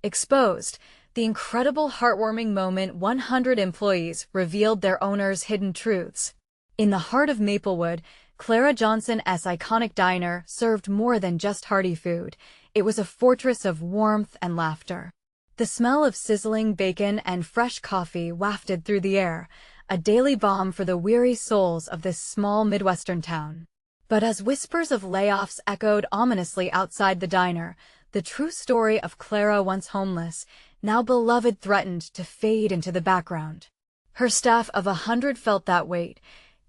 Exposed, the incredible heartwarming moment 100 employees revealed their owner's hidden truths. In the heart of Maplewood, Clara Johnson's iconic diner served more than just hearty food. It was a fortress of warmth and laughter. The smell of sizzling bacon and fresh coffee wafted through the air, a daily balm for the weary souls of this small Midwestern town. But as whispers of layoffs echoed ominously outside the diner, the true story of Clara, once homeless, now beloved, threatened to fade into the background. Her staff of 100 felt that weight,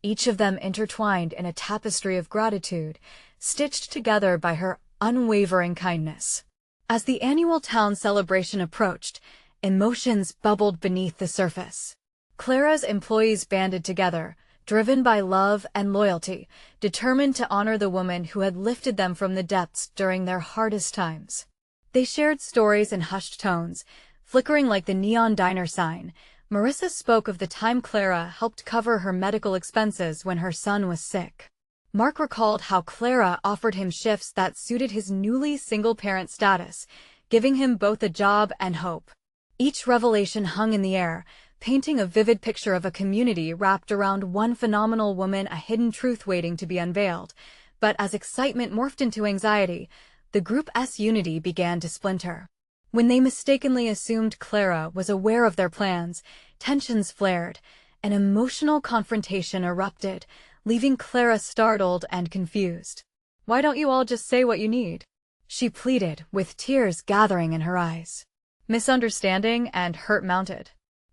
each of them intertwined in a tapestry of gratitude, stitched together by her unwavering kindness. As the annual town celebration approached, emotions bubbled beneath the surface. Clara's employees banded together, driven by love and loyalty, determined to honor the woman who had lifted them from the depths during their hardest times. They shared stories in hushed tones, flickering like the neon diner sign. Marissa spoke of the time Clara helped cover her medical expenses when her son was sick. Mark recalled how Clara offered him shifts that suited his newly single-parent status, giving him both a job and hope. Each revelation hung in the air, painting a vivid picture of a community wrapped around one phenomenal woman, a hidden truth waiting to be unveiled. But as excitement morphed into anxiety, the group's unity began to splinter. When they mistakenly assumed Clara was aware of their plans, tensions flared, an emotional confrontation erupted, leaving Clara startled and confused. "Why don't you all just say what you need?" she pleaded, with tears gathering in her eyes. Misunderstanding and hurt mounted.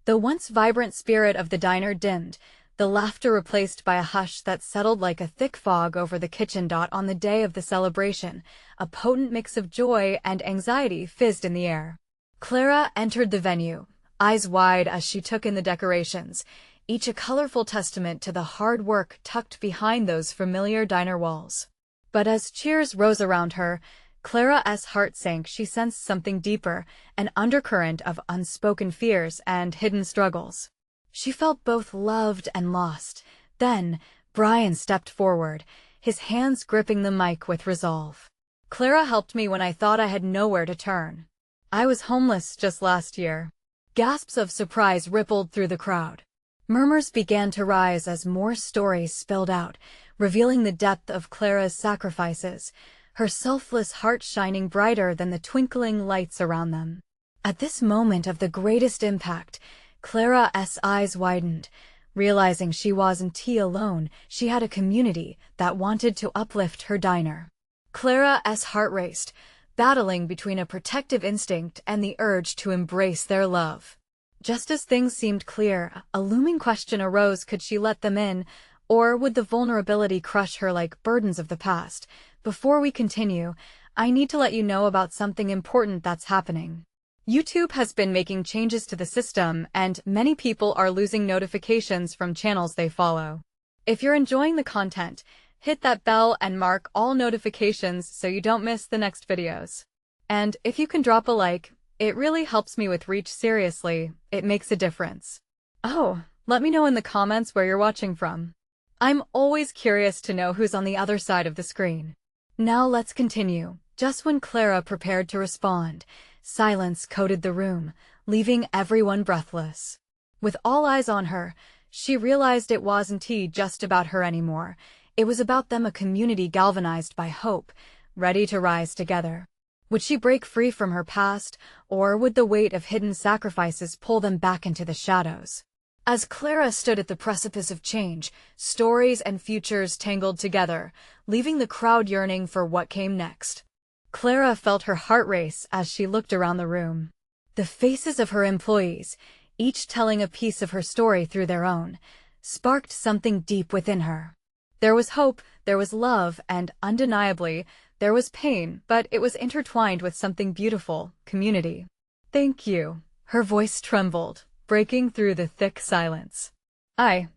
The once vibrant spirit of the diner dimmed, the laughter replaced by a hush that settled like a thick fog over the kitchen. On the day of the celebration, a potent mix of joy and anxiety fizzed in the air. Clara entered the venue, eyes wide as she took in the decorations, each a colorful testament to the hard work tucked behind those familiar diner walls. But as cheers rose around her, Clara's heart sank. She sensed something deeper, an undercurrent of unspoken fears and hidden struggles. She felt both loved and lost. Then, Brian stepped forward, his hands gripping the mic with resolve. "Clara helped me when I thought I had nowhere to turn. I was homeless just last year." Gasps of surprise rippled through the crowd. Murmurs began to rise as more stories spilled out, revealing the depth of Clara's sacrifices, her selfless heart shining brighter than the twinkling lights around them. At this moment of the greatest impact, Clara's eyes widened, realizing she wasn't alone. She had a community that wanted to uplift her diner. Clara's heart raced, battling between a protective instinct and the urge to embrace their love. Just as things seemed clear, a looming question arose: could she let them in, or would the vulnerability crush her like burdens of the past? Before we continue, I need to let you know about something important that's happening. YouTube has been making changes to the system, and many people are losing notifications from channels they follow. If you're enjoying the content, hit that bell and mark all notifications so you don't miss the next videos. And if you can drop a like, it really helps me with reach. Seriously, it makes a difference. Oh, let me know in the comments where you're watching from. I'm always curious to know who's on the other side of the screen. Now let's continue. Just when Clara prepared to respond, silence coated the room, leaving everyone breathless. With all eyes on her, she realized it wasn't just about her anymore. It was about them, a community galvanized by hope, ready to rise together. Would she break free from her past, or would the weight of hidden sacrifices pull them back into the shadows? As Clara stood at the precipice of change, stories and futures tangled together, leaving the crowd yearning for what came next. Clara felt her heart race as she looked around the room. The faces of her employees, each telling a piece of her story through their own, sparked something deep within her. There was hope, there was love, and undeniably, there was pain, but it was intertwined with something beautiful: community. "Thank you." Her voice trembled, breaking through the thick silence. I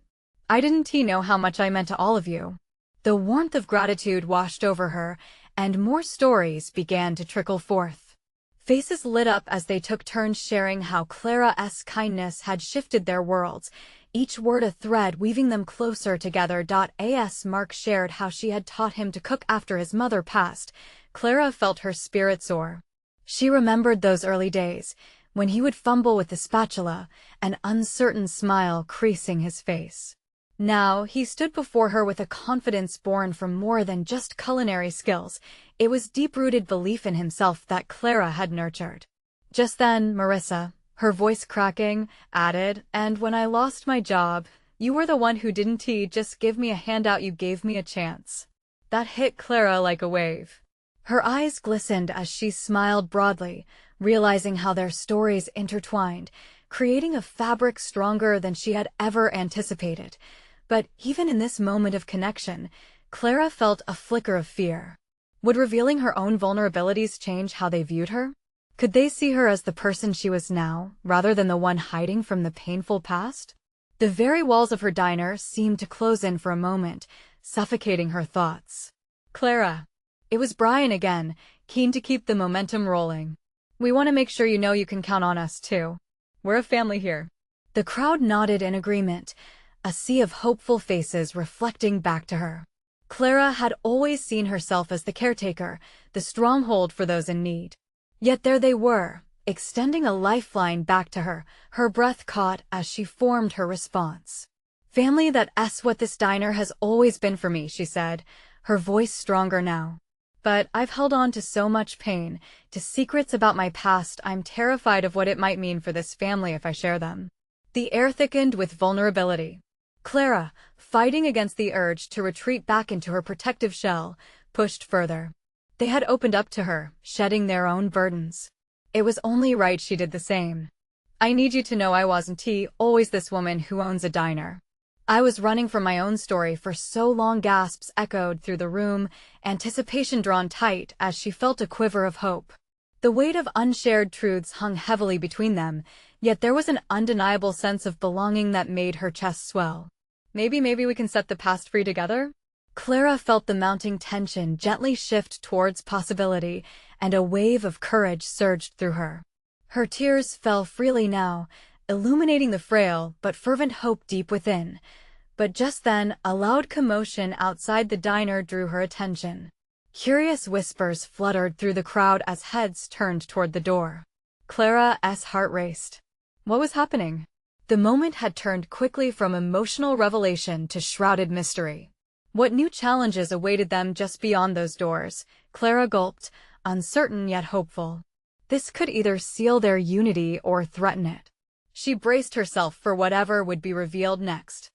didn't know how much I meant to all of you." The warmth of gratitude washed over her, and more stories began to trickle forth. Faces lit up as they took turns sharing how Clara's kindness had shifted their worlds, each word a thread weaving them closer together. As Mark shared how she had taught him to cook after his mother passed, Clara felt her spirit soar. She remembered those early days, when he would fumble with the spatula, an uncertain smile creasing his face. Now, he stood before her with a confidence born from more than just culinary skills. It was deep-rooted belief in himself that Clara had nurtured. Just then, Marissa, her voice cracking, added, "And when I lost my job, you were the one who didn't just give me a handout, you gave me a chance." That hit Clara like a wave. Her eyes glistened as she smiled broadly, realizing how their stories intertwined, creating a fabric stronger than she had ever anticipated. But even in this moment of connection, Clara felt a flicker of fear. Would revealing her own vulnerabilities change how they viewed her? Could they see her as the person she was now, rather than the one hiding from the painful past? The very walls of her diner seemed to close in for a moment, suffocating her thoughts. "Clara." It was Brian again, keen to keep the momentum rolling. "We want to make sure you know you can count on us, too. We're a family here." The crowd nodded in agreement, a sea of hopeful faces reflecting back to her. Clara had always seen herself as the caretaker, the stronghold for those in need. Yet there they were, extending a lifeline back to her, her breath caught as she formed her response. "Family, that's what this diner has always been for me," she said, her voice stronger now. "But I've held on to so much pain, to secrets about my past. I'm terrified of what it might mean for this family if I share them." The air thickened with vulnerability. Clara, fighting against the urge to retreat back into her protective shell, pushed further. They had opened up to her, shedding their own burdens. It was only right she did the same. "I need you to know I wasn't always this woman who owns a diner. I was running from my own story for so long." Gasps echoed through the room, anticipation drawn tight as she felt a quiver of hope. The weight of unshared truths hung heavily between them, yet there was an undeniable sense of belonging that made her chest swell. Maybe we can set the past free together?" Clara felt the mounting tension gently shift towards possibility, and a wave of courage surged through her. Her tears fell freely now, illuminating the frail but fervent hope deep within. But just then, a loud commotion outside the diner drew her attention. Curious whispers fluttered through the crowd as heads turned toward the door. Clara's heart raced. What was happening? The moment had turned quickly from emotional revelation to shrouded mystery. What new challenges awaited them just beyond those doors? Clara gulped, uncertain yet hopeful. This could either seal their unity or threaten it. She braced herself for whatever would be revealed next.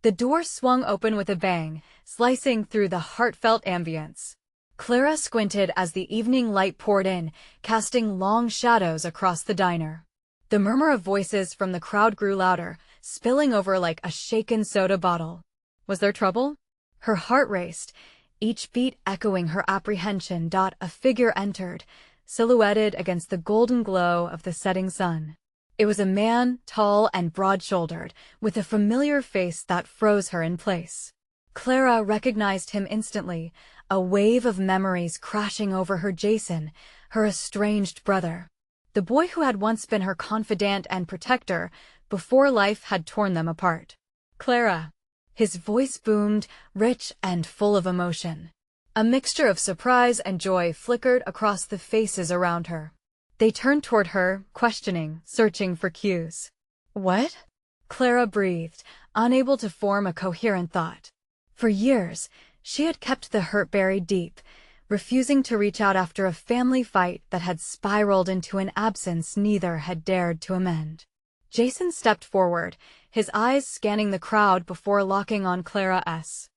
The door swung open with a bang, slicing through the heartfelt ambience. Clara squinted as the evening light poured in, casting long shadows across the diner. The murmur of voices from the crowd grew louder, spilling over like a shaken soda bottle. Was there trouble? Her heart raced, each beat echoing her apprehension. A figure entered, silhouetted against the golden glow of the setting sun. It was a man, tall and broad-shouldered, with a familiar face that froze her in place. Clara recognized him instantly, a wave of memories crashing over her. Jason, her estranged brother. The boy who had once been her confidant and protector, before life had torn them apart. "Clara." His voice boomed, rich and full of emotion. A mixture of surprise and joy flickered across the faces around her. They turned toward her, questioning, searching for cues. "What?" Clara breathed, unable to form a coherent thought. For years, she had kept the hurt buried deep, refusing to reach out after a family fight that had spiraled into an absence neither had dared to amend. Jason stepped forward, his eyes scanning the crowd before locking on Clara's.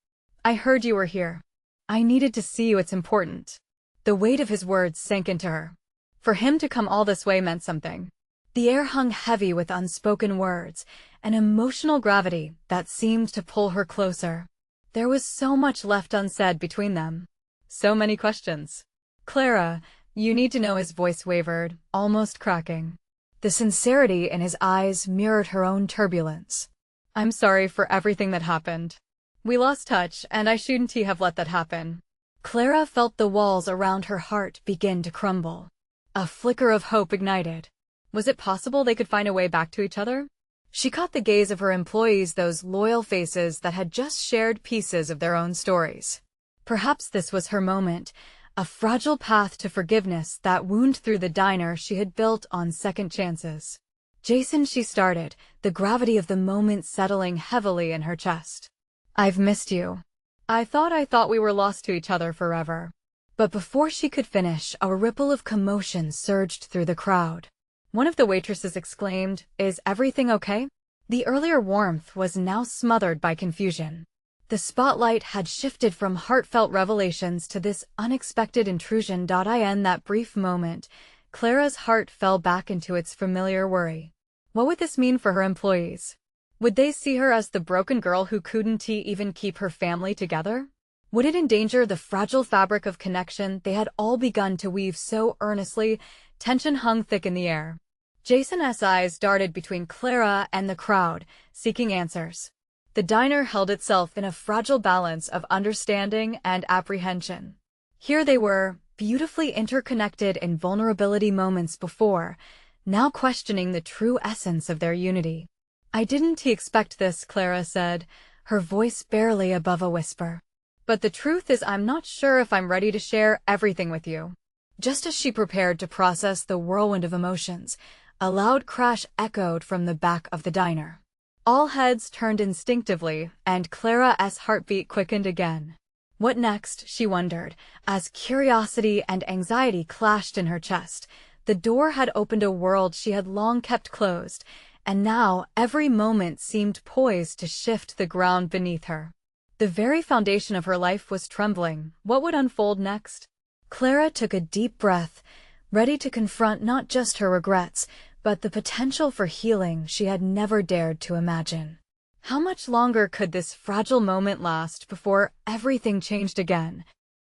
"I heard you were here. I needed to see you, it's important." The weight of his words sank into her. For him to come all this way meant something. The air hung heavy with unspoken words, an emotional gravity that seemed to pull her closer. There was so much left unsaid between them. So many questions. "Clara, you need to know," his voice wavered, almost cracking. The sincerity in his eyes mirrored her own turbulence. "I'm sorry for everything that happened. We lost touch, and I shouldn't have let that happen." Clara felt the walls around her heart begin to crumble. A flicker of hope ignited. Was it possible they could find a way back to each other? She caught the gaze of her employees, those loyal faces that had just shared pieces of their own stories. Perhaps this was her moment, a fragile path to forgiveness that wound through the diner she had built on second chances. "Jason," she started, the gravity of the moment settling heavily in her chest. "I've missed you. I thought we were lost to each other forever." But before she could finish, a ripple of commotion surged through the crowd. One of the waitresses exclaimed, "Is everything okay?" The earlier warmth was now smothered by confusion. The spotlight had shifted from heartfelt revelations to this unexpected intrusion. In that brief moment, Clara's heart fell back into its familiar worry. What would this mean for her employees? Would they see her as the broken girl who couldn't even keep her family together? Would it endanger the fragile fabric of connection they had all begun to weave so earnestly? Tension hung thick in the air. Jason's eyes darted between Clara and the crowd, seeking answers. The diner held itself in a fragile balance of understanding and apprehension. Here they were, beautifully interconnected in vulnerability moments before, now questioning the true essence of their unity. "I didn't expect this," Clara said, her voice barely above a whisper. "But the truth is I'm not sure if I'm ready to share everything with you." Just as she prepared to process the whirlwind of emotions, a loud crash echoed from the back of the diner. All heads turned instinctively, and Clara's heartbeat quickened again. What next, she wondered, as curiosity and anxiety clashed in her chest. The door had opened a world she had long kept closed, and now every moment seemed poised to shift the ground beneath her. The very foundation of her life was trembling. What would unfold next? Clara took a deep breath, ready to confront not just her regrets, but the potential for healing she had never dared to imagine. How much longer could this fragile moment last before everything changed again?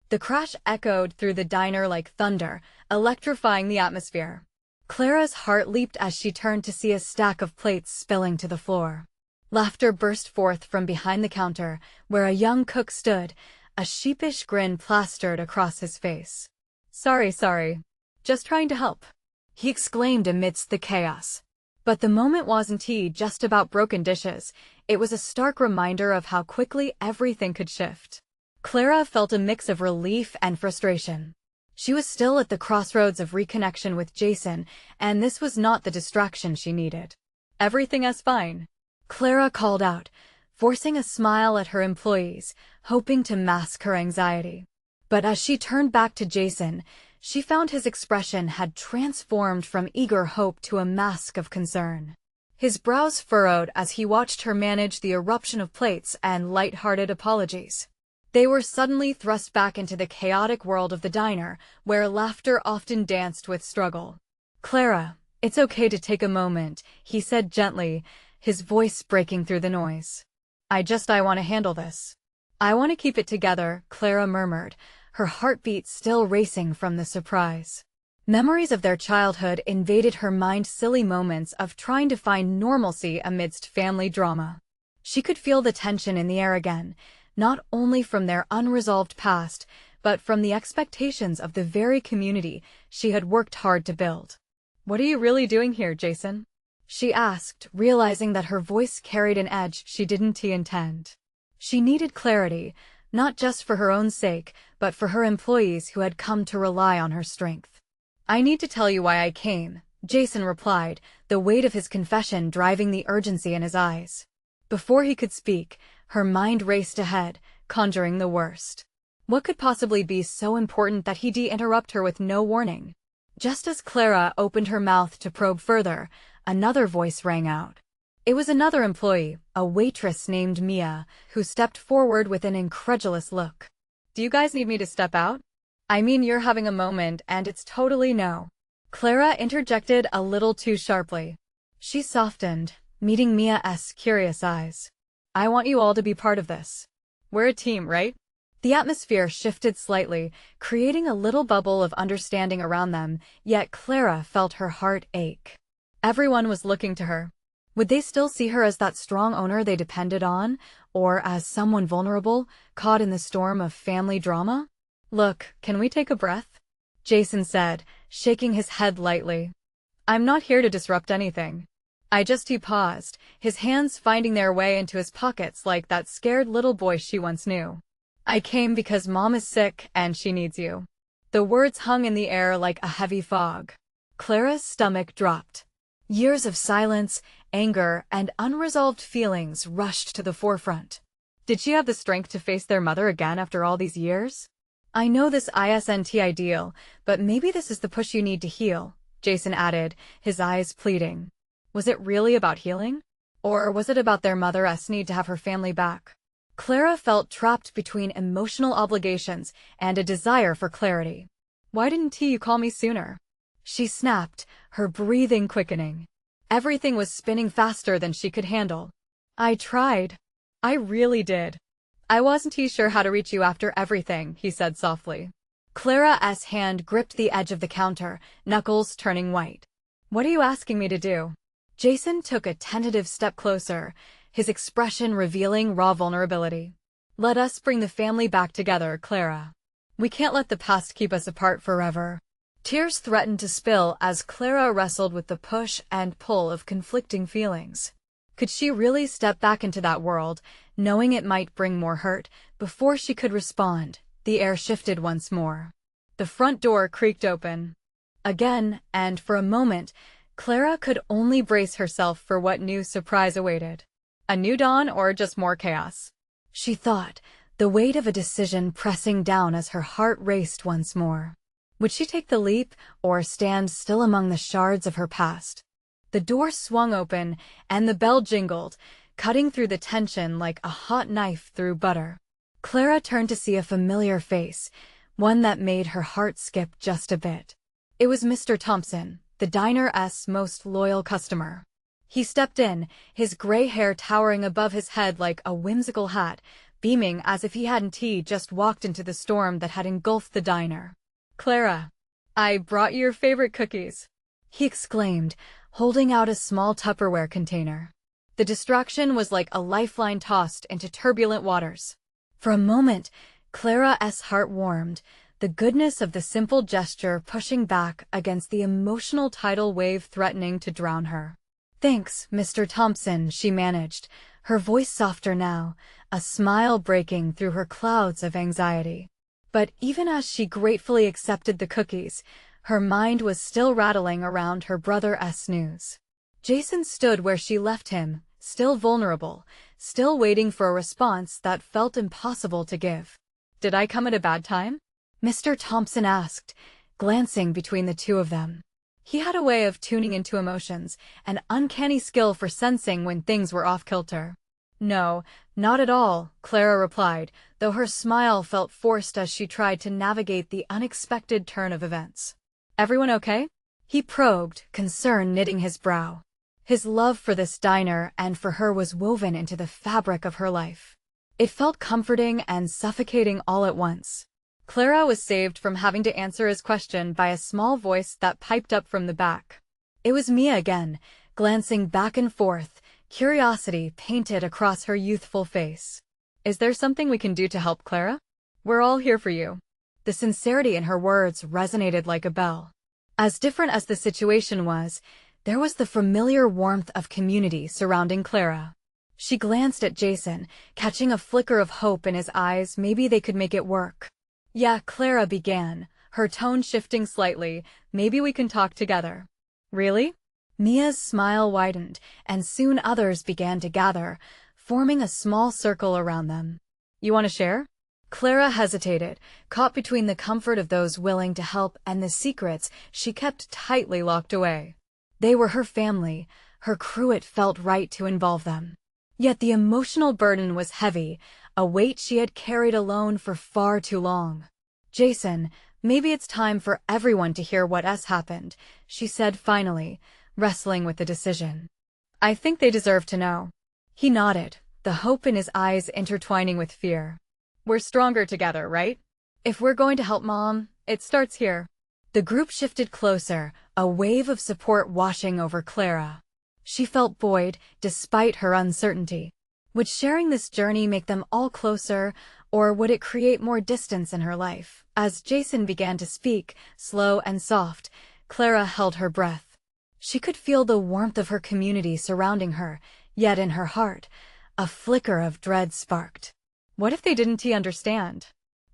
The crash echoed through the diner like thunder, electrifying the atmosphere. Clara's heart leaped as she turned to see a stack of plates spilling to the floor. Laughter burst forth from behind the counter, where a young cook stood, a sheepish grin plastered across his face. Sorry. Just trying to help," he exclaimed amidst the chaos. But the moment wasn't just about broken dishes. It was a stark reminder of how quickly everything could shift. Clara felt a mix of relief and frustration. She was still at the crossroads of reconnection with Jason, and this was not the distraction she needed. "Everything is fine," Clara called out, forcing a smile at her employees, hoping to mask her anxiety. But as she turned back to Jason, she found his expression had transformed from eager hope to a mask of concern. His brows furrowed as he watched her manage the eruption of plates and light-hearted apologies. They were suddenly thrust back into the chaotic world of the diner, where laughter often danced with struggle. "Clara, it's okay to take a moment," he said gently, his voice breaking through the noise. I want to handle this. I want to keep it together," Clara murmured, her heartbeat still racing from the surprise. Memories of their childhood invaded her mind, silly moments of trying to find normalcy amidst family drama. She could feel the tension in the air again, not only from their unresolved past, but from the expectations of the very community she had worked hard to build. "What are you really doing here, Jason?" she asked, realizing that her voice carried an edge she didn't intend. She needed clarity, not just for her own sake, but for her employees who had come to rely on her strength. "I need to tell you why I came," Jason replied, the weight of his confession driving the urgency in his eyes. Before he could speak, her mind raced ahead, conjuring the worst. What could possibly be so important that he'd interrupt her with no warning? Just as Clara opened her mouth to probe further, another voice rang out. It was another employee, a waitress named Mia, who stepped forward with an incredulous look. "Do you guys need me to step out? I mean, you're having a moment and it's totally no." Clara interjected a little too sharply. She softened, meeting Mia's curious eyes. "I want you all to be part of this. We're a team, right?" The atmosphere shifted slightly, creating a little bubble of understanding around them, yet Clara felt her heart ache. Everyone was looking to her. Would they still see her as that strong owner they depended on, or as someone vulnerable, caught in the storm of family drama? "Look, can we take a breath?" Jason said, shaking his head lightly. "I'm not here to disrupt anything. He paused, his hands finding their way into his pockets like that scared little boy she once knew. "I came because Mom is sick and she needs you." The words hung in the air like a heavy fog. Clara's stomach dropped. Years of silence, anger, and unresolved feelings rushed to the forefront. Did she have the strength to face their mother again after all these years? I know this isn't ideal, but maybe this is the push you need to heal, Jason added, his eyes pleading. Was it really about healing? Or was it about their mother's need to have her family back? Clara felt trapped between emotional obligations and a desire for clarity. Why didn't you call me sooner? She snapped, her breathing quickening. Everything was spinning faster than she could handle. I tried. I really did. I wasn't sure how to reach you after everything, he said softly. Clara's hand gripped the edge of the counter, knuckles turning white. What are you asking me to do? Jason took a tentative step closer, his expression revealing raw vulnerability. Let us bring the family back together, Clara. We can't let the past keep us apart forever. Tears threatened to spill as Clara wrestled with the push and pull of conflicting feelings. Could she really step back into that world, knowing it might bring more hurt? Before she could respond, the air shifted once more. The front door creaked open. Again, and for a moment, Clara could only brace herself for what new surprise awaited. A new dawn or just more chaos? She thought, the weight of a decision pressing down as her heart raced once more. Would she take the leap, or stand still among the shards of her past? The door swung open, and the bell jingled, cutting through the tension like a hot knife through butter. Clara turned to see a familiar face, one that made her heart skip just a bit. It was Mr. Thompson, the diner's most loyal customer. He stepped in, his gray hair towering above his head like a whimsical hat, beaming as if he hadn't just walked into the storm that had engulfed the diner. Clara, I brought you your favorite cookies, he exclaimed, holding out a small Tupperware container. The distraction was like a lifeline tossed into turbulent waters. For a moment, Clara's heart warmed, the goodness of the simple gesture pushing back against the emotional tidal wave threatening to drown her. Thanks, Mr. Thompson, she managed, her voice softer now, a smile breaking through her clouds of anxiety. But even as she gratefully accepted the cookies, her mind was still rattling around her brother's news. Jason stood where she left him, still vulnerable, still waiting for a response that felt impossible to give. Did I come at a bad time? Mr. Thompson asked, glancing between the two of them. He had a way of tuning into emotions, an uncanny skill for sensing when things were off-kilter. No, not at all, Clara replied, though her smile felt forced as she tried to navigate the unexpected turn of events. Everyone okay? He probed, concern knitting his brow. His love for this diner and for her was woven into the fabric of her life. It felt comforting and suffocating all at once. Clara was saved from having to answer his question by a small voice that piped up from the back. It was Mia again, glancing back and forth, curiosity painted across her youthful face. Is there something we can do to help, Clara? We're all here for you. The sincerity in her words resonated like a bell. As different as the situation was, there was the familiar warmth of community surrounding Clara. She glanced at Jason, catching a flicker of hope in his eyes. Maybe they could make it work. Yeah, Clara began, her tone shifting slightly. Maybe we can talk together. Really? Mia's smile widened, and soon others began to gather, forming a small circle around them. You want to share? Clara hesitated, caught between the comfort of those willing to help and the secrets she kept tightly locked away. They were her family, her crew. It felt right to involve them. Yet the emotional burden was heavy, a weight she had carried alone for far too long. Jason, maybe it's time for everyone to hear what has happened, she said finally, wrestling with the decision. I think they deserve to know. He nodded, the hope in his eyes intertwining with fear. We're stronger together, right? If we're going to help Mom, it starts here. The group shifted closer, a wave of support washing over Clara. She felt buoyed, despite her uncertainty. Would sharing this journey make them all closer, or would it create more distance in her life? As Jason began to speak, slow and soft, Clara held her breath. She could feel the warmth of her community surrounding her, yet in her heart, a flicker of dread sparked. What if they didn't understand?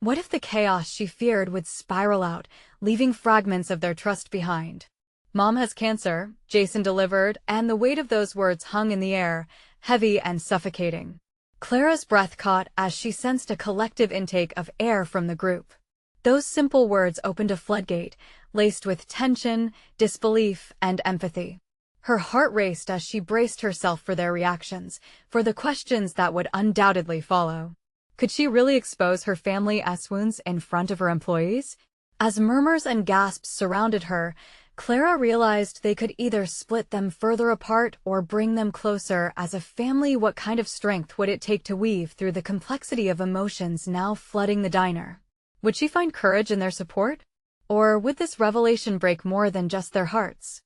What if the chaos she feared would spiral out, leaving fragments of their trust behind? "Mom has cancer," Jason delivered, and the weight of those words hung in the air, heavy and suffocating. Clara's breath caught as she sensed a collective intake of air from the group. Those simple words opened a floodgate, laced with tension, disbelief, and empathy. Her heart raced as she braced herself for their reactions, for the questions that would undoubtedly follow. Could she really expose her family's wounds in front of her employees? As murmurs and gasps surrounded her, Clara realized they could either split them further apart or bring them closer as a family. What kind of strength would it take to weave through the complexity of emotions now flooding the diner? Would she find courage in their support? Or would this revelation break more than just their hearts?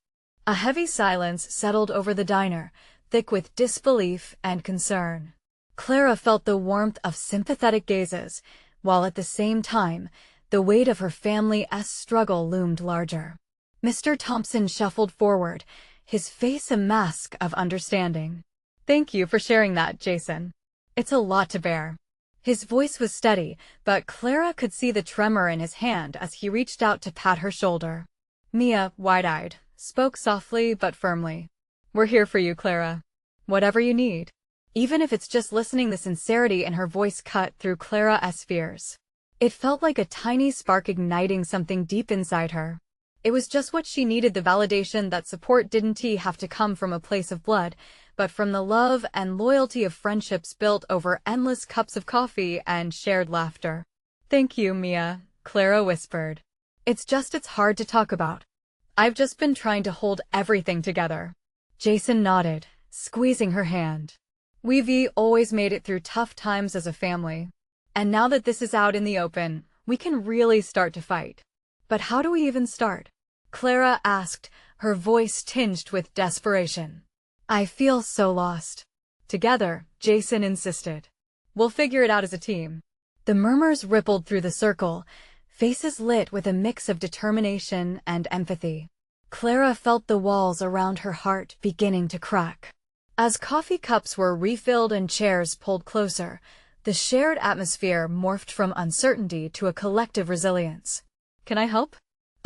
A heavy silence settled over the diner, thick with disbelief and concern. Clara felt the warmth of sympathetic gazes, while at the same time, the weight of her family's struggle loomed larger. Mr. Thompson shuffled forward, his face a mask of understanding. "Thank you for sharing that, Jason. It's a lot to bear." His voice was steady, but Clara could see the tremor in his hand as he reached out to pat her shoulder. Mia, wide-eyed, spoke softly but firmly. "We're here for you, Clara. Whatever you need." Even if it's just listening, the sincerity in her voice cut through Clara's fears. It felt like a tiny spark igniting something deep inside her. It was just what she needed, the validation that support didn't have to come from a place of blood, but from the love and loyalty of friendships built over endless cups of coffee and shared laughter. "Thank you, Mia," Clara whispered. It's hard to talk about. I've just been trying to hold everything together." Jason nodded, squeezing her hand. "We've always made it through tough times as a family. And now that this is out in the open, we can really start to fight." "But how do we even start?" Clara asked, her voice tinged with desperation. "I feel so lost." "Together," Jason insisted. "We'll figure it out as a team." The murmurs rippled through the circle, faces lit with a mix of determination and empathy. Clara felt the walls around her heart beginning to crack. As coffee cups were refilled and chairs pulled closer, the shared atmosphere morphed from uncertainty to a collective resilience. "Can I help?"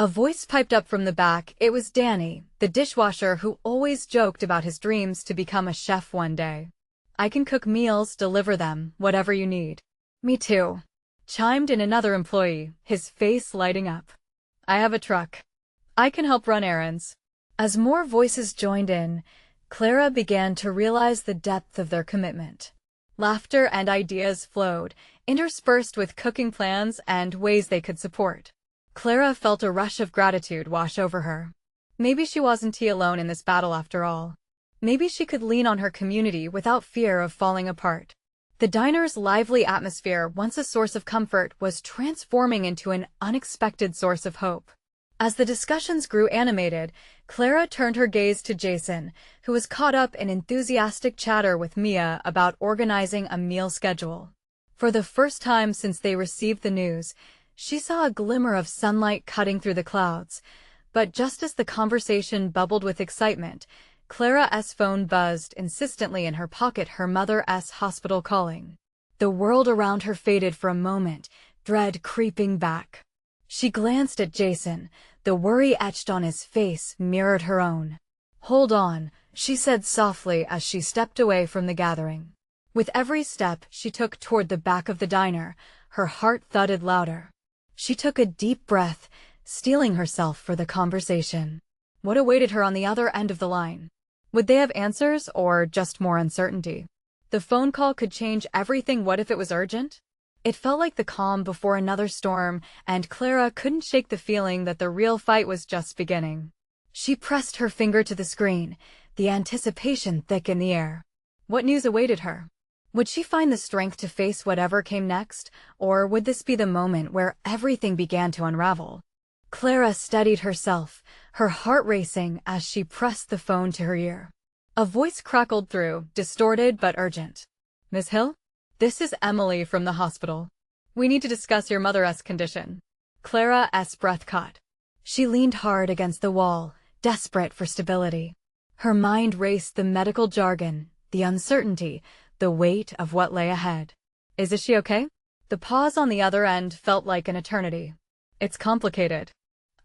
A voice piped up from the back. It was Danny, the dishwasher who always joked about his dreams to become a chef one day. "I can cook meals, deliver them, whatever you need." "Me too," chimed in another employee, his face lighting up. "I have a truck. I can help run errands." As more voices joined in, Clara began to realize the depth of their commitment. Laughter and ideas flowed, interspersed with cooking plans and ways they could support. Clara felt a rush of gratitude wash over her. Maybe she wasn't alone in this battle after all. Maybe she could lean on her community without fear of falling apart. The diner's lively atmosphere, once a source of comfort, was transforming into an unexpected source of hope. As the discussions grew animated, Clara turned her gaze to Jason, who was caught up in enthusiastic chatter with Mia about organizing a meal schedule. For the first time since they received the news, she saw a glimmer of sunlight cutting through the clouds. But just as the conversation bubbled with excitement, Clara's phone buzzed insistently in her pocket, her mother's hospital calling. The world around her faded for a moment, dread creeping back. She glanced at Jason. The worry etched on his face mirrored her own. "Hold on," she said softly as she stepped away from the gathering. With every step she took toward the back of the diner, her heart thudded louder. She took a deep breath, steeling herself for the conversation. What awaited her on the other end of the line? Would they have answers or just more uncertainty? The phone call could change everything. What if it was urgent? It felt like the calm before another storm, and Clara couldn't shake the feeling that the real fight was just beginning. She pressed her finger to the screen, the anticipation thick in the air. What news awaited her? Would she find the strength to face whatever came next, or would this be the moment where everything began to unravel? Clara steadied herself, her heart racing as she pressed the phone to her ear. A voice crackled through, distorted but urgent. "Miss Hill? This is Emily from the hospital. We need to discuss your mother's condition." Clara's breath caught. She leaned hard against the wall, desperate for stability. Her mind raced the medical jargon, the uncertainty, the weight of what lay ahead. "Is she okay?" The pause on the other end felt like an eternity. It's complicated.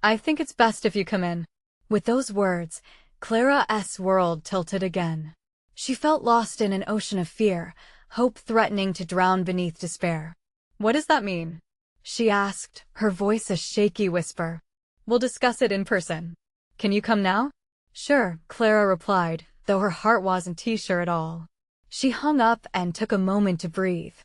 I think it's best if you come in. With those words, Clara's world tilted again. She felt lost in an ocean of fear, hope threatening to drown beneath despair. What does that mean? She asked, her voice a shaky whisper. We'll discuss it in person. Can you come now? Sure, Clara replied, though her heart wasn't too sure at all. She hung up and took a moment to breathe.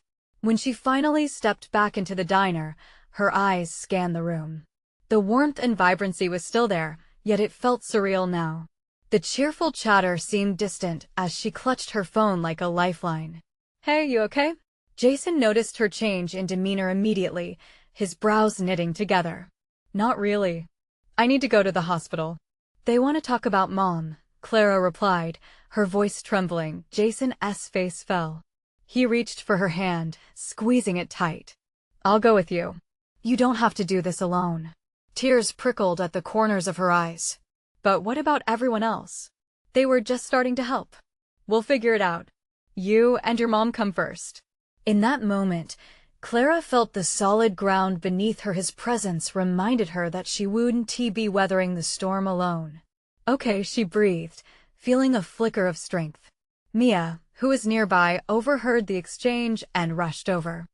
When she finally stepped back into the diner, her eyes scanned the room. The warmth and vibrancy was still there, yet it felt surreal now. The cheerful chatter seemed distant as she clutched her phone like a lifeline. Hey, you okay? Jason noticed her change in demeanor immediately, his brows knitting together. Not really. I need to go to the hospital. They want to talk about Mom, Clara replied, her voice trembling. Jason's face fell. He reached for her hand, squeezing it tight. I'll go with you. You don't have to do this alone. Tears prickled at the corners of her eyes. But what about everyone else? They were just starting to help. We'll figure it out. You and your mom come first. In that moment, Clara felt the solid ground beneath her. His presence reminded her that she wouldn't be weathering the storm alone. Okay, she breathed, feeling a flicker of strength. Mia, who was nearby, overheard the exchange and rushed over.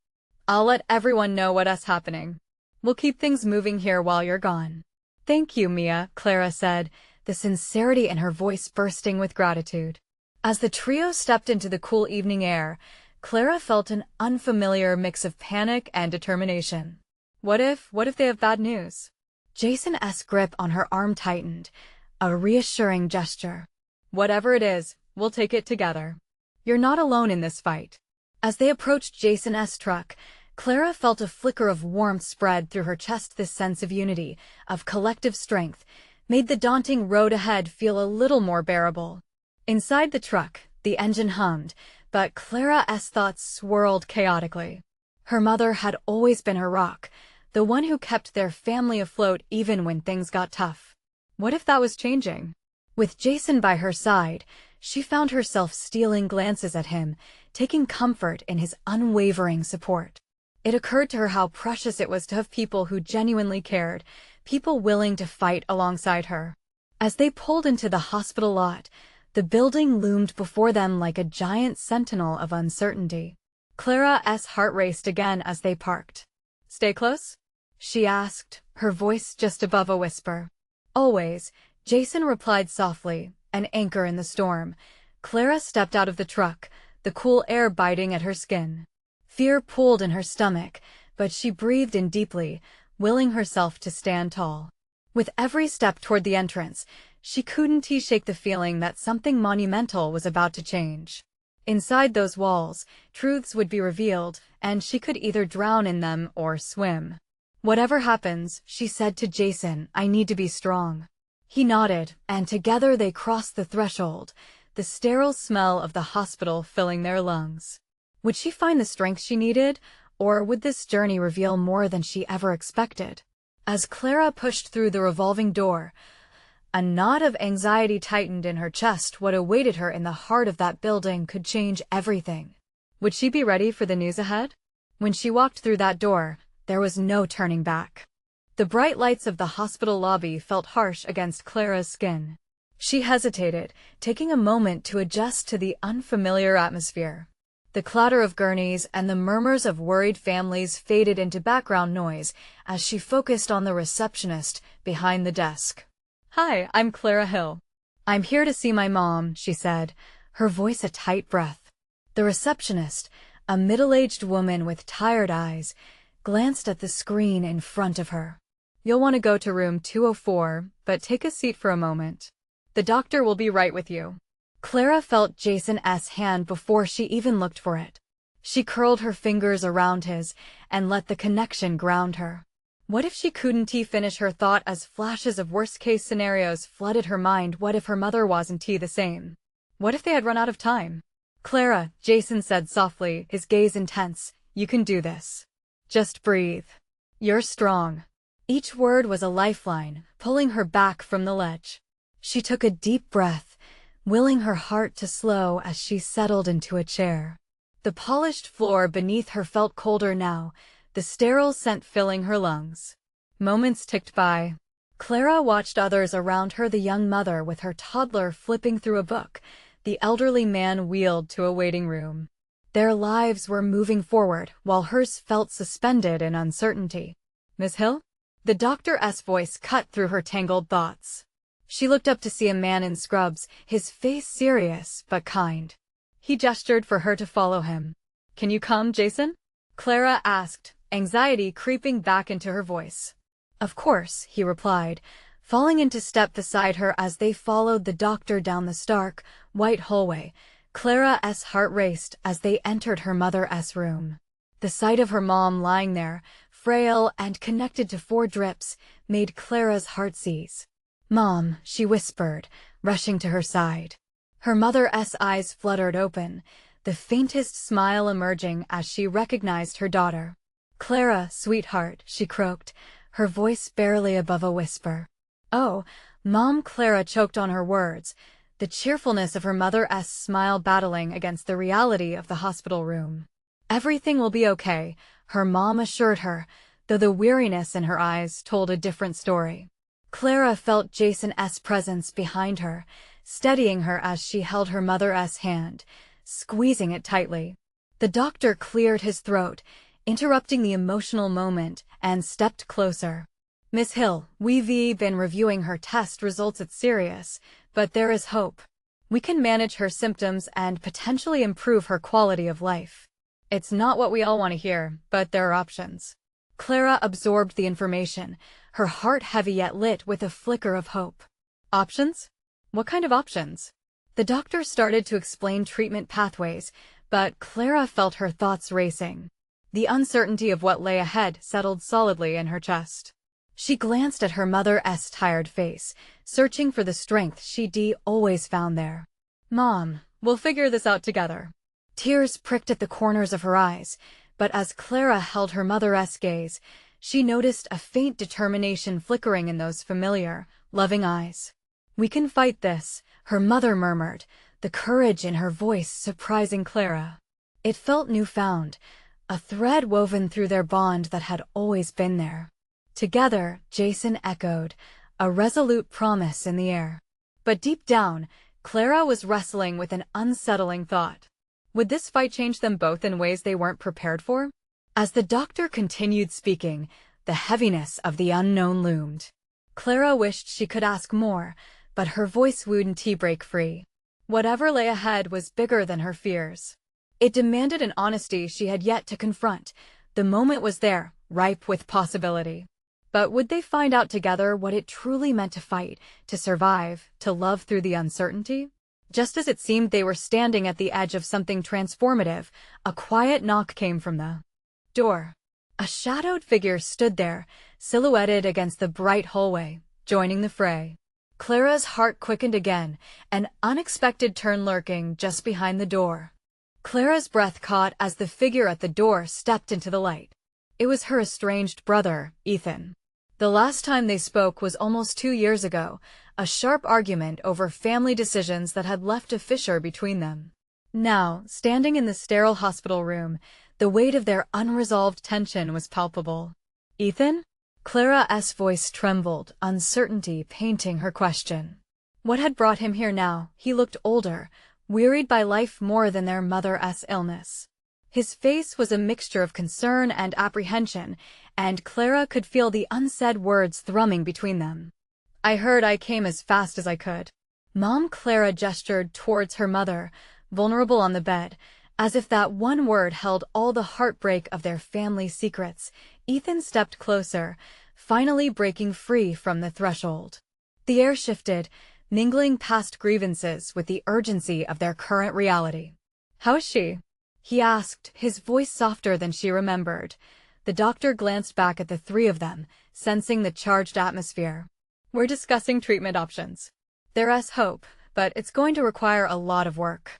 I'll let everyone know what's happening. We'll keep things moving here while you're gone. Thank you, Mia, Clara said, the sincerity in her voice bursting with gratitude. As the trio stepped into the cool evening air, Clara felt an unfamiliar mix of panic and determination. What if they have bad news? Jason's grip on her arm tightened, a reassuring gesture. Whatever it is, we'll take it together. You're not alone in this fight. As they approached Jason's truck, Clara felt a flicker of warmth spread through her chest. This sense of unity, of collective strength, made the daunting road ahead feel a little more bearable. Inside the truck, the engine hummed, but Clara's thoughts swirled chaotically. Her mother had always been her rock, the one who kept their family afloat even when things got tough. What if that was changing? With Jason by her side, she found herself stealing glances at him, taking comfort in his unwavering support. It occurred to her how precious it was to have people who genuinely cared, people willing to fight alongside her. As they pulled into the hospital lot, the building loomed before them like a giant sentinel of uncertainty. Clara's heart raced again as they parked. Stay close? She asked, her voice just above a whisper. Always, Jason replied softly, an anchor in the storm. Clara stepped out of the truck, the cool air biting at her skin. Fear pulled in her stomach, but she breathed in deeply, willing herself to stand tall. With every step toward the entrance, she couldn't shake the feeling that something monumental was about to change. Inside those walls, truths would be revealed, and she could either drown in them or swim. Whatever happens, she said to Jason, I need to be strong. He nodded, and together they crossed the threshold, the sterile smell of the hospital filling their lungs. Would she find the strength she needed, or would this journey reveal more than she ever expected? As Clara pushed through the revolving door, a knot of anxiety tightened in her chest. What awaited her in the heart of that building could change everything. Would she be ready for the news ahead? When she walked through that door, there was no turning back. The bright lights of the hospital lobby felt harsh against Clara's skin. She hesitated, taking a moment to adjust to the unfamiliar atmosphere. The clatter of gurneys and the murmurs of worried families faded into background noise as she focused on the receptionist behind the desk. Hi, I'm Clara Hill. I'm here to see my mom, she said, her voice a tight breath. The receptionist, a middle-aged woman with tired eyes, glanced at the screen in front of her. You'll want to go to room 204, but take a seat for a moment. The doctor will be right with you. Clara felt Jason's hand before she even looked for it. She curled her fingers around his and let the connection ground her. What if she couldn't finish her thought as flashes of worst-case scenarios flooded her mind? What if her mother wasn't the same? What if they had run out of time? Clara, Jason said softly, his gaze intense, you can do this. Just breathe. You're strong. Each word was a lifeline, pulling her back from the ledge. She took a deep breath, willing her heart to slow as she settled into a chair. The polished floor beneath her felt colder now, the sterile scent filling her lungs. Moments ticked by. Clara watched others around her, the young mother with her toddler flipping through a book, the elderly man wheeled to a waiting room. Their lives were moving forward, while hers felt suspended in uncertainty. "Miss Hill?" The doctor's voice cut through her tangled thoughts. She looked up to see a man in scrubs, his face serious but kind. He gestured for her to follow him. "Can you come, Jason?" Clara asked, anxiety creeping back into her voice. "Of course," he replied, falling into step beside her as they followed the doctor down the stark, white hallway. Clara's heart raced as they entered her mother's room. The sight of her mom lying there, frail and connected to 4 drips, made Clara's heart seize. "Mom," she whispered, rushing to her side. Her mother's eyes fluttered open, the faintest smile emerging as she recognized her daughter. "Clara, sweetheart," she croaked, her voice barely above a whisper. "Oh, Mom." Clara choked on her words, the cheerfulness of her mother's smile battling against the reality of the hospital room. "Everything will be okay," her mom assured her, though the weariness in her eyes told a different story. Clara felt Jason's presence behind her, steadying her as she held her mother's hand, squeezing it tightly. The doctor cleared his throat, interrupting the emotional moment, and stepped closer. "Miss Hill, we've been reviewing her test results. It's serious, but there is hope. We can manage her symptoms and potentially improve her quality of life. It's not what we all want to hear, but there are options." Clara absorbed the information, her heart heavy yet lit with a flicker of hope. "Options? What kind of options?" The doctor started to explain treatment pathways, but Clara felt her thoughts racing. The uncertainty of what lay ahead settled solidly in her chest. She glanced at her mother's tired face, searching for the strength she'd always found there. "Mom, we'll figure this out together." Tears pricked at the corners of her eyes, but as Clara held her mother's gaze, she noticed a faint determination flickering in those familiar, loving eyes. "We can fight this," her mother murmured, the courage in her voice surprising Clara. It felt newfound, a thread woven through their bond that had always been there. "Together," Jason echoed, a resolute promise in the air. But deep down, Clara was wrestling with an unsettling thought. Would this fight change them both in ways they weren't prepared for? As the doctor continued speaking, the heaviness of the unknown loomed. Clara wished she could ask more, but her voice wouldn't break free. Whatever lay ahead was bigger than her fears. It demanded an honesty she had yet to confront. The moment was there, ripe with possibility. But would they find out together what it truly meant to fight, to survive, to love through the uncertainty? Just as it seemed they were standing at the edge of something transformative, a quiet knock came from the door. A shadowed figure stood there, silhouetted against the bright hallway, joining the fray. Clara's heart quickened again, an unexpected turn lurking just behind the door. Clara's breath caught as the figure at the door stepped into the light. It was her estranged brother, Ethan. The last time they spoke was almost 2 years ago, a sharp argument over family decisions that had left a fissure between them. Now, standing in the sterile hospital room, the weight of their unresolved tension was palpable. "Ethan?" Clara's voice trembled, uncertainty painting her question. What had brought him here now? He looked older, wearied by life more than their mother's illness. His face was a mixture of concern and apprehension, and Clara could feel the unsaid words thrumming between them. "I heard. I came as fast as I could." Mom. Clara gestured towards her mother, vulnerable on the bed, as if that one word held all the heartbreak of their family secrets. Ethan stepped closer, finally breaking free from the threshold. The air shifted, mingling past grievances with the urgency of their current reality. "How is she?" he asked, his voice softer than she remembered. The doctor glanced back at the 3 of them, sensing the charged atmosphere. "We're discussing treatment options. There's hope, but it's going to require a lot of work."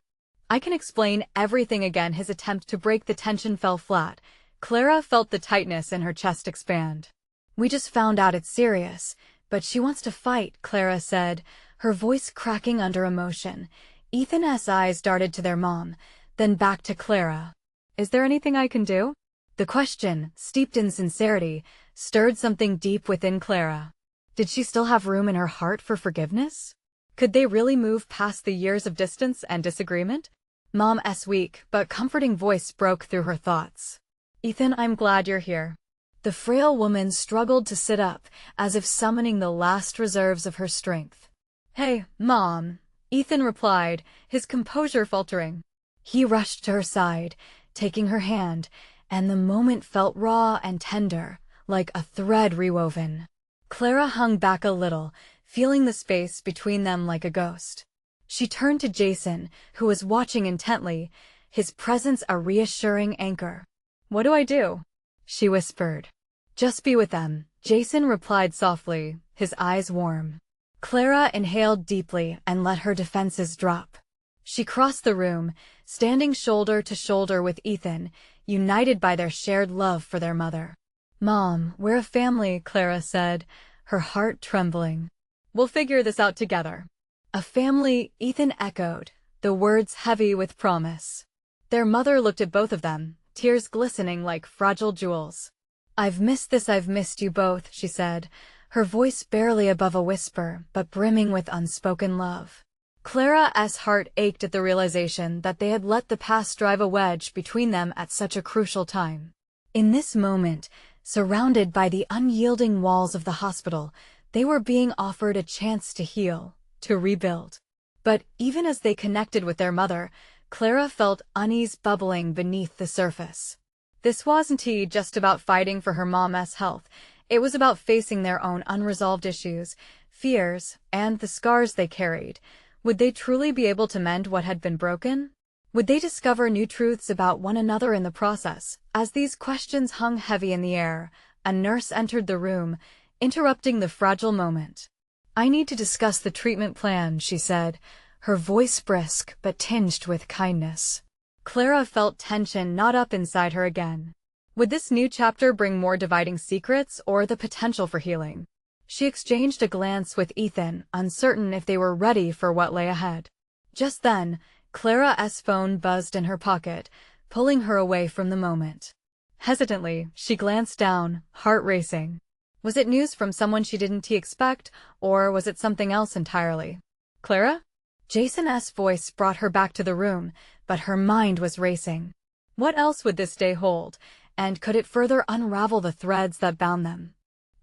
"I can explain everything again." His attempt to break the tension fell flat. Clara felt the tightness in her chest expand. "We just found out it's serious, but she wants to fight," Clara said, her voice cracking under emotion. Ethan's eyes darted to their mom, Then back to Clara. Is there anything I can do? The question, steeped in sincerity, stirred something deep within Clara. Did she still have room in her heart for forgiveness? Could they really move past the years of distance and disagreement? Mom's weak but comforting voice broke through her thoughts. Ethan, I'm glad you're here. The frail woman struggled to sit up, as if summoning the last reserves of her strength. Hey, Mom, Ethan replied, his composure faltering. He rushed to her side, taking her hand, and the moment felt raw and tender, like a thread rewoven. Clara hung back a little, feeling the space between them like a ghost. She turned to Jason, who was watching intently, his presence a reassuring anchor. What do I do? She whispered. Just be with them, Jason replied softly, his eyes warm. Clara inhaled deeply and let her defenses drop. She crossed the room, standing shoulder to shoulder with Ethan, united by their shared love for their mother. Mom, we're a family, Clara said, her heart trembling. We'll figure this out together. A family, Ethan echoed, the words heavy with promise. Their mother looked at both of them, tears glistening like fragile jewels. I've missed you both, she said, her voice barely above a whisper, but brimming with unspoken love. Clara's heart ached at the realization that they had let the past drive a wedge between them at such a crucial time. In this moment, surrounded by the unyielding walls of the hospital, they were being offered a chance to heal, to rebuild. But even as they connected with their mother, Clara felt unease bubbling beneath the surface. This wasn't just about fighting for her mom's health. It was about facing their own unresolved issues, fears, and the scars they carried. Would they truly be able to mend what had been broken? Would they discover new truths about one another in the process? As these questions hung heavy in the air, a nurse entered the room, interrupting the fragile moment. I need to discuss the treatment plan, she said, her voice brisk but tinged with kindness. Clara felt tension knot up inside her again. Would this new chapter bring more dividing secrets or the potential for healing? She exchanged a glance with Ethan, uncertain if they were ready for what lay ahead. Just then, Clara's phone buzzed in her pocket, pulling her away from the moment. Hesitantly, she glanced down, heart racing. Was it news from someone she didn't expect, or was it something else entirely? Clara? Jason's voice brought her back to the room, but her mind was racing. What else would this day hold, and could it further unravel the threads that bound them?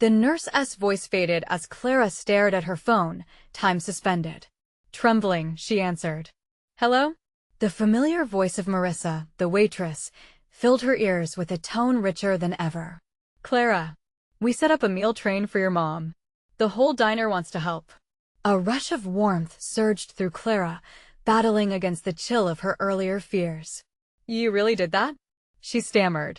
The nurse's voice faded as Clara stared at her phone, time suspended. Trembling, she answered. Hello? The familiar voice of Marissa, the waitress, filled her ears with a tone richer than ever. Clara, we set up a meal train for your mom. The whole diner wants to help. A rush of warmth surged through Clara, battling against the chill of her earlier fears. You really did that? She stammered.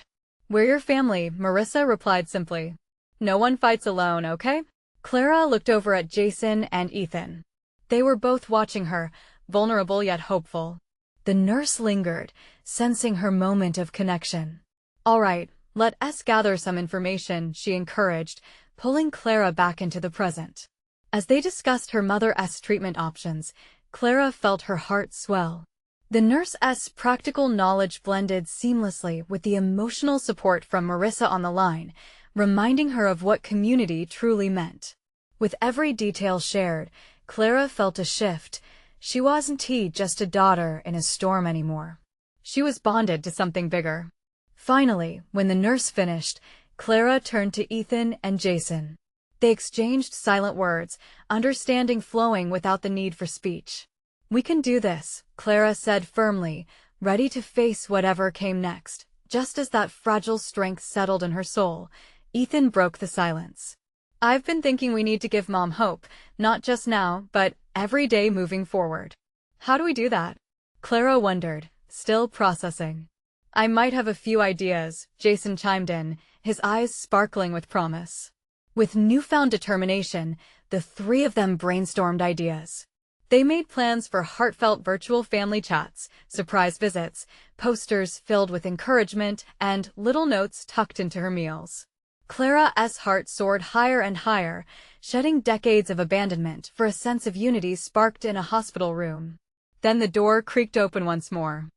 We're your family, Marissa replied simply. No one fights alone, okay? Clara looked over at Jason and Ethan. They were both watching her, vulnerable yet hopeful. The nurse lingered, sensing her moment of connection. All right, let us gather some information, she encouraged, pulling Clara back into the present. As they discussed her mother's treatment options, Clara felt her heart swell. The nurse's practical knowledge blended seamlessly with the emotional support from Marissa on the line, reminding her of what community truly meant. With every detail shared, Clara felt a shift. She wasn't just a daughter in a storm anymore. She was bonded to something bigger. Finally, when the nurse finished, Clara turned to Ethan and Jason. They exchanged silent words, understanding flowing without the need for speech. We can do this, Clara said firmly, ready to face whatever came next. Just as that fragile strength settled in her soul, Ethan broke the silence. I've been thinking we need to give Mom hope, not just now, but every day moving forward. How do we do that? Clara wondered, still processing. I might have a few ideas, Jason chimed in, his eyes sparkling with promise. With newfound determination, the three of them brainstormed ideas. They made plans for heartfelt virtual family chats, surprise visits, posters filled with encouragement, and little notes tucked into her meals. Clara's heart soared higher and higher, shedding decades of abandonment for a sense of unity sparked in a hospital room. Then the door creaked open once more.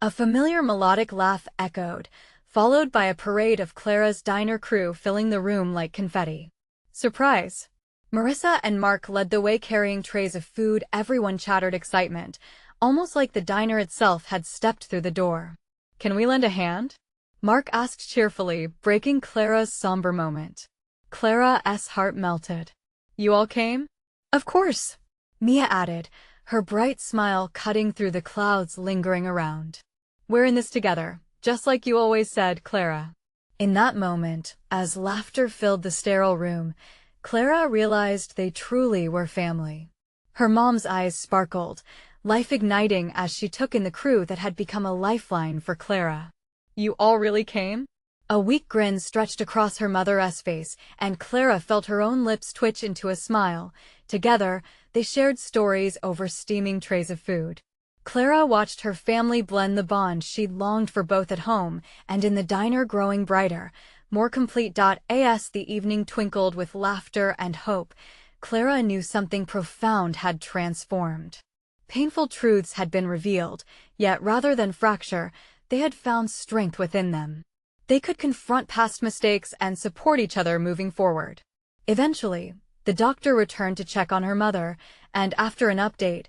A familiar melodic laugh echoed, followed by a parade of Clara's diner crew filling the room like confetti. Surprise! Marissa and Mark led the way carrying trays of food. Everyone chattered excitement, almost like the diner itself had stepped through the door. "Can we lend a hand?" Mark asked cheerfully, breaking Clara's somber moment. Clara's heart melted. "You all came?" "Of course," Mia added, her bright smile cutting through the clouds lingering around. "We're in this together, just like you always said, Clara." In that moment, as laughter filled the sterile room, Clara realized they truly were family. Her mom's eyes sparkled, life igniting as she took in the crew that had become a lifeline for Clara. "You all really came?" A weak grin stretched across her mother's face, and Clara felt her own lips twitch into a smile. Together, they shared stories over steaming trays of food. Clara watched her family blend the bond she'd longed for both at home and in the diner growing brighter, more complete. As the evening twinkled with laughter and hope, Clara knew something profound had transformed. Painful truths had been revealed, yet rather than fracture, they had found strength within them. They could confront past mistakes and support each other moving forward. Eventually, the doctor returned to check on her mother, and after an update,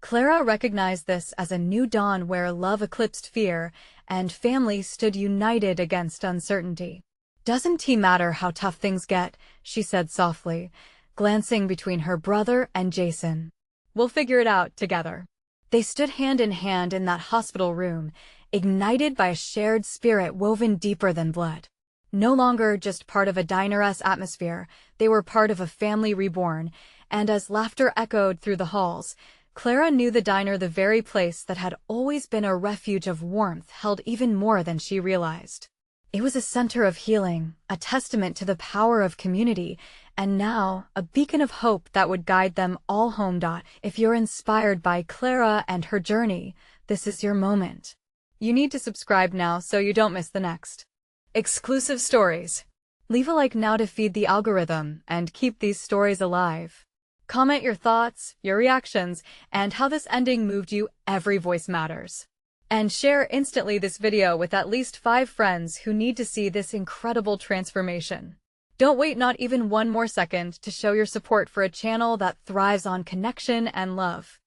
Clara recognized this as a new dawn where love eclipsed fear and family stood united against uncertainty. "Doesn't it matter how tough things get," she said softly, glancing between her brother and Jason. "We'll figure it out together." They stood hand in hand in that hospital room, ignited by a shared spirit woven deeper than blood. No longer just part of a diner's atmosphere, they were part of a family reborn, and as laughter echoed through the halls, Clara knew the diner, the very place that had always been a refuge of warmth, held even more than she realized. It was a center of healing, a testament to the power of community, and now a beacon of hope that would guide them all home. If you're inspired by Clara and her journey, this is your moment. You need to subscribe now so you don't miss the next exclusive stories. Leave a like now to feed the algorithm and keep these stories alive. Comment your thoughts, your reactions, and how this ending moved you. Every voice matters. And share instantly this video with at least 5 friends who need to see this incredible transformation. Don't wait not even one more second to show your support for a channel that thrives on connection and love.